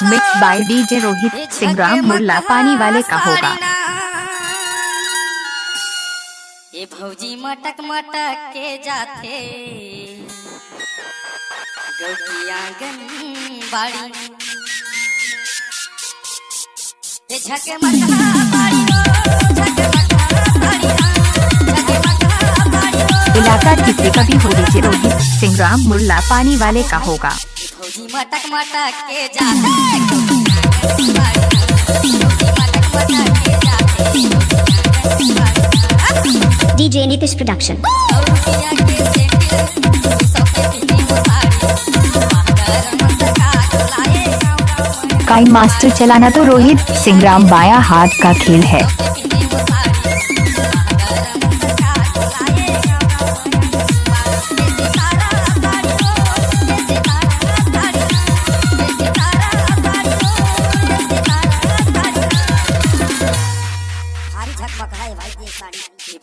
Mix by DJ Rohit सिंग्राम मुरला पानी वाले का होगा। ये भौजी मटक मटक के जाते गौकी आंगन बाड़ी ये झके मटका बाड़ी इलाका किसी का भी हो डीजे रोहित सिंग्राम मुरला पानी वाले का होगा। भौजी मटक मटक के जाते DJ Nitish Production। काई मास्टर चलाना तो रोहित सिंग्राम बाया हाथ का खेल है।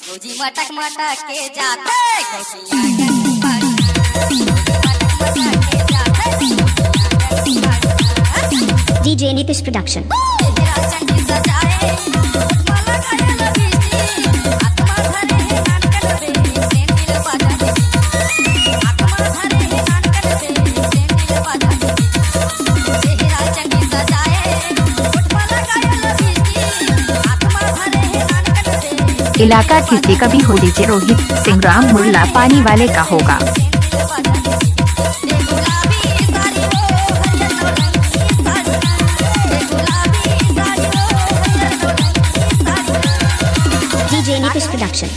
भौजी मटक मटक के जाते DJ Nitish Production। इलाका किसी का भी हो डीजे रोहित सिंग्राम मुरला पानी वाले का होगा। DJ Nitish Production।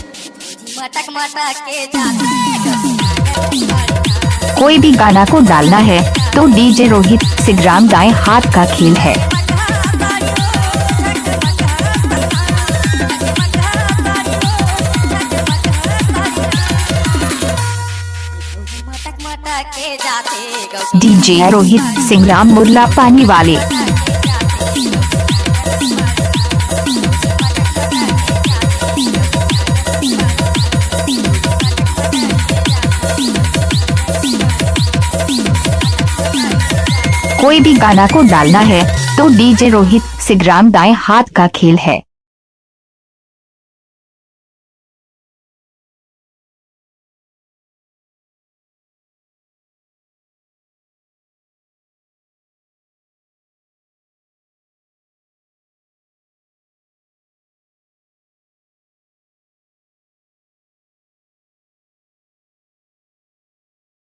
मटक मटक के जाते कोई भी गाना को डालना है तो डीजे रोहित सिंग्राम दाएं हाथ का खेल है। डीजे रोहित सिंग्राम मुरला पानी वाले। कोई भी गाना को डालना है तो डीजे रोहित सिंग्राम दाएं हाथ का खेल है।